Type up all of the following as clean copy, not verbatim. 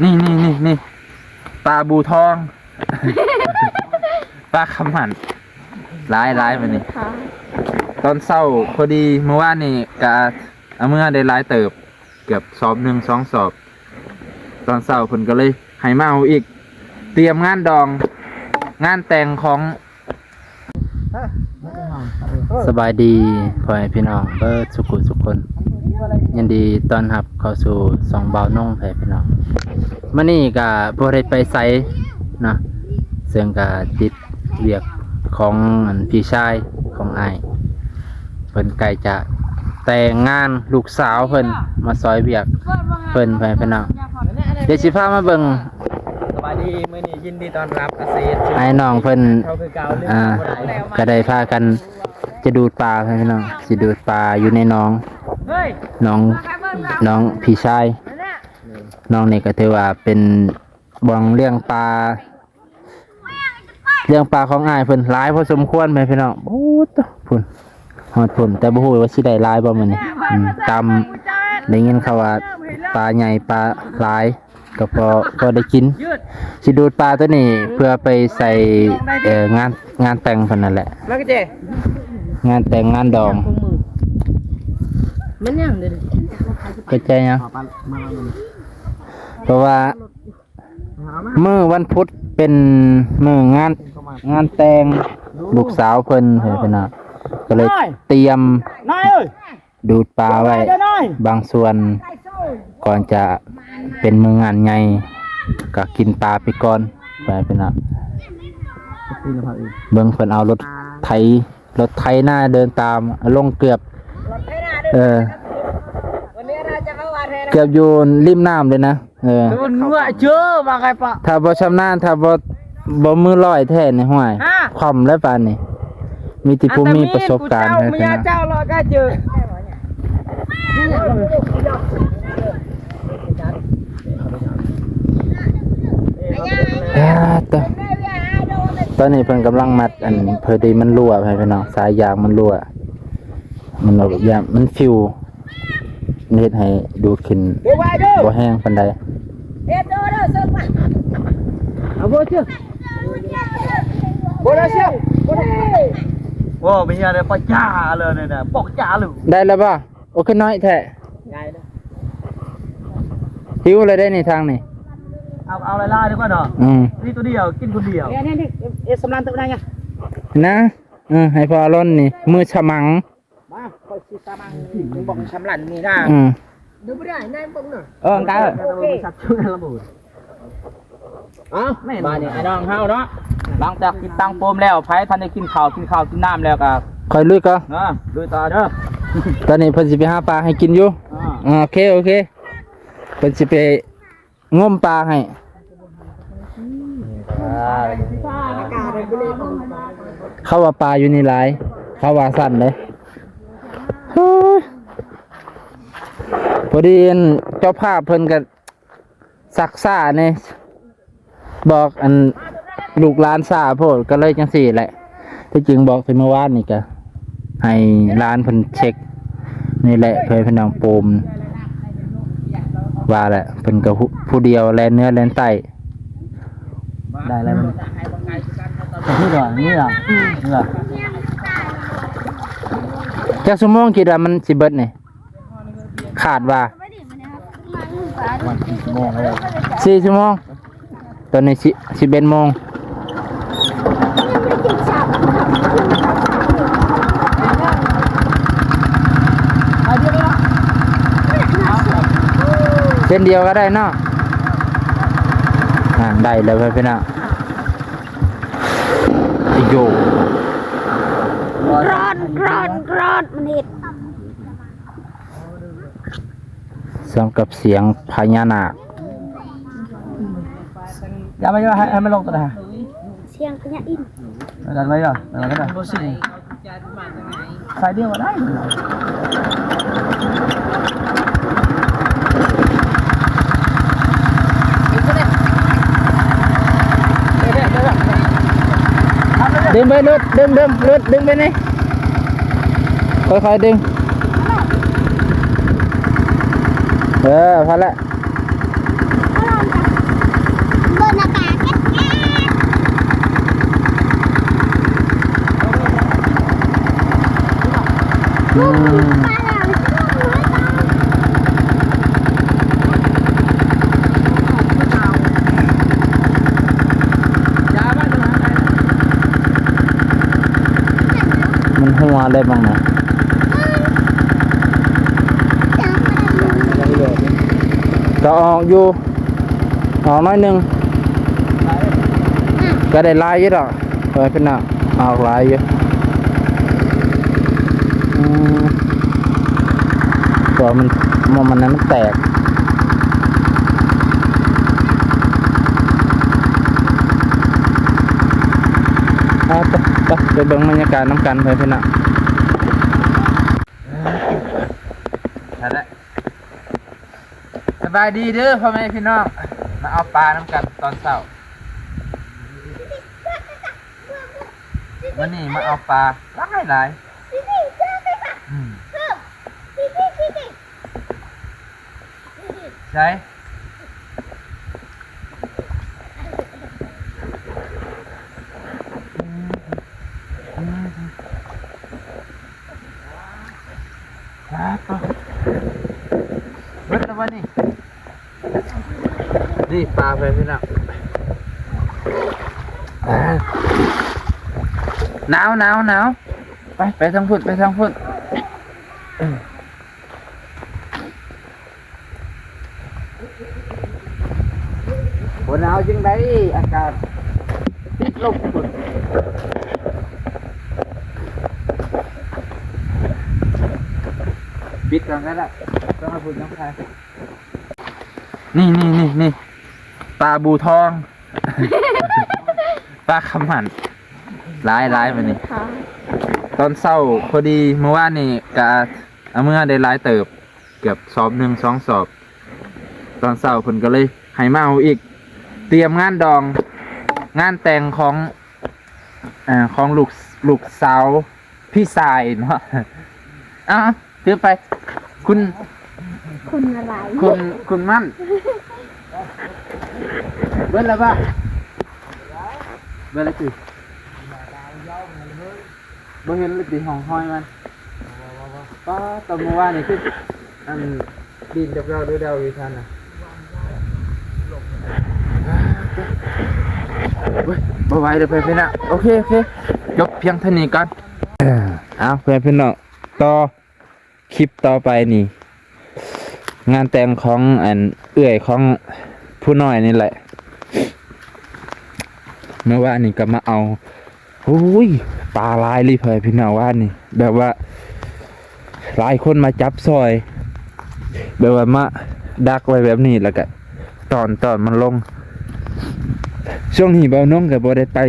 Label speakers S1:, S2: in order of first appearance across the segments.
S1: นี่ปลาบูทอง ปลาคำหันร้ายไปนี่ตอนเช้าพอดีเมื่อวานนี่กะเอาเมื่อได้ร้ายเติบเกือบสอบ1 2 สอบตอนเช้าเพิ่นก็เลยให้มาเอาอีกเตรียมงานดองงานแต่งของสบายดีพ่อแม่พี่น้องเบิดสุขุสุขคนยินดีต้อนรับเข้าสู่สองเบาน่งพ่อแม่พี่น้องมื้อนี้ก็บ่ได้ไปไสนะซึ่งก็ติดเวียกของพี่ชายของอ้ายเพิ่นใกล้จะแต่งงานลูกสาวเพิ่นมาซอยเวียกเพิ่นพ่อแม่พี่น้องเดี๋ยวสิพามาเบิ่ง
S2: สวัสดีมื้อนี้ยินดีต้อนรับอาเซต
S1: ไอ้น้องเพิ่นก็ได้พากันจะดูดปลาพี่น้องสิดูดปลาอยู่ในหนองน้องพี่ชายน้องนี่ก็ถือว่าเป็นบ่องเลี้ยงปลาของอ้ายเพิ่นหลายพอสมควรพี่น้องโอ้ตะพุ่นฮอดพุ่นแต่บ่ฮู้ว่าสิได้หลายบ่มื้อนี้ตามได้ยินเขาว่าปลาใหญ่ปลาหลายก็พอได้กินสิดูดปลาตัวนี้เพื่อไปใส่งานแต่งเพิ่นนั่นแหละงานแต่งงานดอง
S3: มันยังเด้อ
S1: เข้าใจยังเพราะว่ามื้อวันพุธเป็นมื้องานแต่งลูกสาวเพิ่นน่ะก็เลยเตรียมดูดปลาไว้บางส่วนก่อนจะเป็นมื้องานใหญ่ก็กินปลาไปก่อนไปน่ะเบิ่งเพิ่นเอารถไถหน้าเดินตามลงเกือบเกือบอยู่ริมน้ำเลยนะ
S2: มันเมื่อเจอมาไงปะ
S1: ถ้าบ่ชำนาญถ้าบ่มือลอยแท้นี่ห้วยคว่ำแล้วปานนี้มีที่ผู้มีประสบการณ์
S2: เมียเจ้าลอยก็เจอ
S1: ตอนนี้เพิ่นกำลังมัดอันพอดีมันรั่วพี่น้องสายยางมันรั่วมันยางมันฟิวเฮ็ดให้ดูดขึ้นบ่แห้งปานใด
S2: เอาบ่เชื่อบ่ได้เชื่อบ่ได้โอ้มีอะไรปะจ้าเลยเนี่ยปอกจ้าเลย
S1: ได้แล้วป่ะโอเคน้อยแท้
S2: ได้เด้อ
S1: หิวเลยได้นี่ทางนี่
S2: เอาลายๆดีกว่าเนาะนี่ตัวเดียวกินคนเดียวนี่สำรานตัวไหนไง
S1: นะให้พอร้อนนี่มือฉมัง
S2: มาคอยสิฉมังบอกฉำลันนี่นะดูบ่ได้นายบ่เนาะ
S1: ได้
S2: สับช่วยระบุมาเนี่ยไอ้น้องเฮาเนาะหลังจากกินตังโปมแล้วไผท่านได้กินข้าวกินน้ำแล้วก็
S1: ค่อยลุยก็
S2: ลุยต่อเด้อ
S1: ตอนนี้เพิ่นสิไปหาปลาให้กินอยู่โอเคเพิ่นสิไปงมปลาให้เขาว่าปลาอยู่นี่หลายเขาว่าสั่นเลยพอดีเจ้าภาพเพิ่นก็ซักซ่าเนี่ยบอกอันลูกหลานซ่าโพดก็เลยจังซี่แหละที่จริงบอกเมื่อวานนี่ก็ให้ร้านเพิ่นเช็คนี่แหละเพื่อเพิ่นนางโปมว่าแหละเพิ่นก็ผู้เดียวแลนเนื้อแลนไต
S2: ได้แล้วมันนี่ก่อนนี่เหรอ
S1: จักชั่วโมงคิดว่ามันสิเบิดนี่ขาดว่า4 ชั่วโมงตอนนี้11 โมงเส้นเดียวก็ได้เนาะได้แล้วพี่น้องอีโย
S3: ร้อนมันเห็ด
S1: สำกับเสียงพญานาค
S2: อย่าไปให้มันลงตัวนะ
S3: เสียงพญาอิน
S2: ดันไว้ก่อนดันไว้ก่อนใส่เดียวก็ได้
S1: ดึงไปรถดึงไปนี่ค่อยๆดึงพอละ หัวเลยบ้างนะก็ออกอยู่ออกน้อยหนึงก็ได้ลายเยอะหรอกไปเป็นน่ะออกลายเยอะตัวมันนั้นมันแตกไปเบิ่งบรรยากาศน้ำกันไปเป็นน่ะสบายดีเด้อพ่อแม่พี่น้องมาเอาปลาน้ำกันตอนเช้าวันนี้มาเอาปลาหลายใช่เบิดแล้ววะนี่ปลาไปพี่น้องหนาวไปทางพุ่นหนาวจังได้อากาศติดลบพุ่นปิดก่อนก็ได้ต้องมาพุ่นน้ำคายนี่ปลาบูทอง ปลาขมันร้ายไปนี่ตอนเศร้าพอดีเมื่อวานนี่กะเมื่อได้ร้ายเติบเกือบสอบ1-2 สอบตอนเศร้าเพิ่นก็เลยให้มาเอาอีกเตรียมงานดองงานแต่งของลูกสาวพี่สายเนาะถือไปคุณ
S3: อะไร
S1: คุณมั่นเบิ้ลแล้วป่ะเบิ้ลแล้วสิบ่เห็นเลยสิห้องห้อยมันป้าตอนเมื่อวานนี่คืออันดินกับเราดูเดาอยู่ท่านน่ะบ่ไหวเดี๋ยวไปนะโอเคจบเพียงเท่านี้ก่อนเอาเพื่อนพี่น้องต่อคลิปต่อไปนี่งานแต่งของเอื้อยของผู้น้อยนี่แหละเมื่อวานนี่ก็มาเอาปลาลายรีเพยพี่น้องว่านี่แบบว่าหลายคนมาจับซอยแบบว่ามาดักไว้แบบนี้แล้วก็ตอนมันลงช่วงนี้เบาน้องกับบ่ได้ไป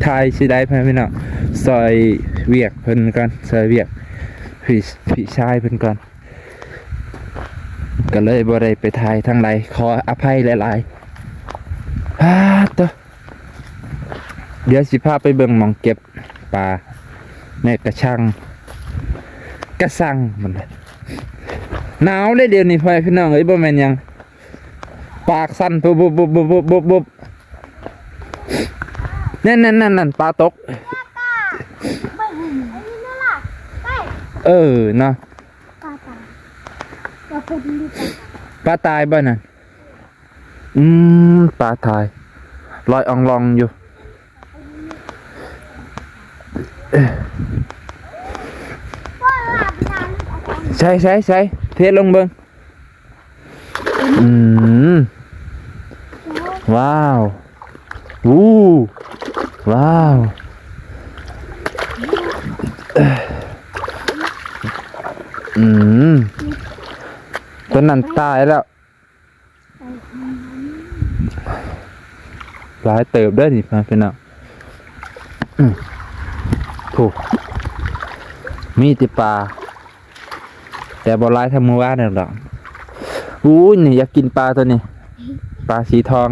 S1: ถ่ายสิได้พี่น้องซอยเวียกเพิ่นก่อนซอยเวียกพี่ชายเพิ่นก่อนก็เลยบ่ได้ไปถ่ายทั้งไรขออภัยหลายๆตัวเดี๋ยวสิพาไปเบิ่งหม่องเก็บปลาในกระสังมันหนาวเลยเดี๋ยวนี้พี่น้องเอ้ยบ่แม่นหยังปากสั่นบุบนั่นปลาตกเนาะปลาตายบ่น่ะปลาตายลอยอองลองอยู่ใช่เทลงเบิ่งว้าวว้าวตัวนั้นตายแล้วหลายเติบได้นี่พี่น้องถูกมีติปลาแต่บ่หลายทำมือว่าเนี่ยหรอกนี่อยากกินปลาตัวนี้ปลาสีทอง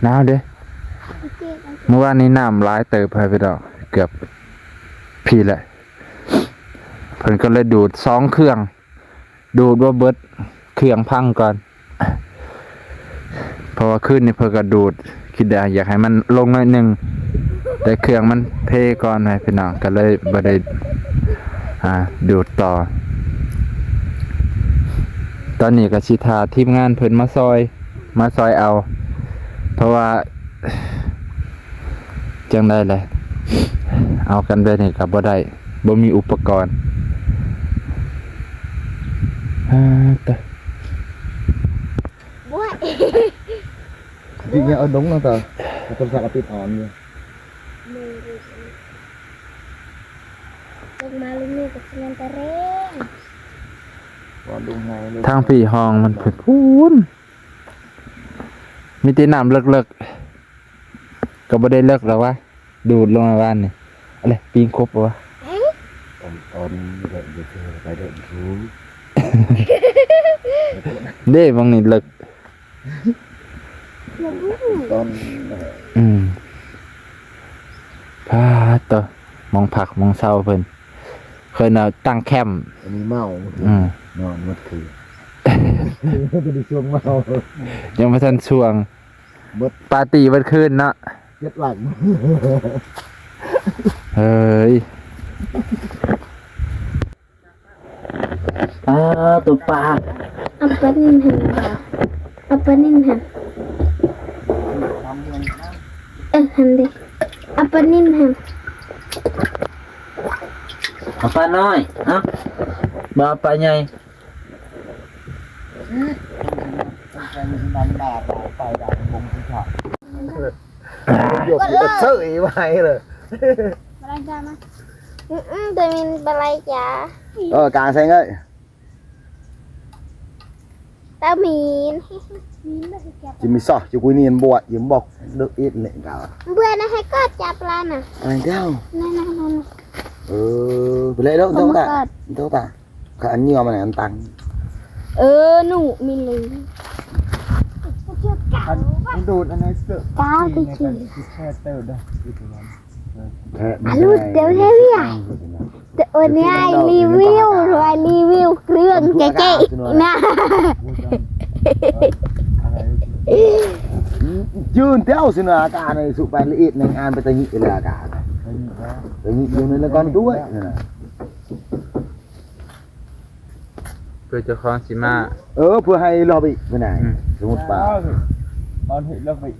S1: หนาวเด้เมื่อวานนี้น้ำหลายเติบไปดอกเกือบพี่แหละเพิ่นก็เลยดูด2 เครื่องดูดว่าเบิดเครื่องพังก่อนเพราะว่าขึ้นนี่เพิ่นก็ดูดคิดได้อยากให้มันลงหน่อยนึงแต่เครื่องมันเพก่อนให้พี่น้องก็เลยบ่ได้ดูดต่อตอนนี้ก็สิทาทีมงานเพิ่นมาซอยเอาเพราะว่าจังได้เลย เอากันไปนี่ก็บ่ได้บ่มีอุปกรณ์ตะ
S3: บ้วย
S2: จริงๆเอาดงนั่นเถอะคนสักติดอ่อนอยู่
S3: มือลงมาลุงนี่กับเงินตะเร่ง
S2: ก่อนดูไงเลย
S1: ทางพี่ห้องมันเพิ่นพูนมีแต่น้ำเลิกๆก็บ่ได้เลิกหรอกวะดูดลงมาบ้านนี่อะไรปีงครบบ่วะ
S2: ตอนเด็กไปเดินรู้
S1: เด้บางนี่เลิก
S3: อย่าพูด
S2: ตอน
S1: พาต่อมองผักมองเศร้าเพิ่นเคยเอาตั้งแคมป์
S2: อันนี้เมาน อนมัดคือจะได้ช่วงเมา
S1: ยังบ่ทันช่วง
S2: มัด
S1: ปาร์ตี้เบิดคืนเนาะ
S2: เจ็ดหลัง
S1: เฮ้ยตัวปลา
S3: เอาปลานิ่มหันบ่เอาปลานิ่มหันหันดิเอาปลานิ่มหัน
S1: เอาปลาน้อยเอ้าบ่เอาปลาใหญ่
S2: มันด่าไปด่าคงที่ขาหยกเสื้อไว้เลย
S3: บลายจ้ามาแต่มีบลายจ้า
S2: การใส่เงย
S3: ตามีน
S2: chỉ mình sợ chỉ quý niên bọt chỉ bọc được ít lệ cả
S3: เบื่อนะให้ก็จับปลาน่ะ
S2: anh theo
S3: นั่น
S2: lệ đâu đâu
S3: Không
S2: ta
S3: có.
S2: đâu ta cả anh nhiều mà này ăn tăng
S3: หนูมีลิง
S2: anh đột anh ấy sợ
S3: ก้าวที่ขี่
S2: xe tờ đâu
S3: ลูกเดี๋ยวเท่พี่อ่ะแต่วันนี้ไอรีวิวรวยรีวิวเครื่องเจ๊ๆนะ
S2: chưa theo xin là cả này sụp bài ít này ăn bây giờ nhị là cả đấy nhị nhiều nên là con chú ấy
S1: เพื่อเจ้าของสิมา
S2: vừa hay lo bị cái này một bà
S4: con thì lớp bị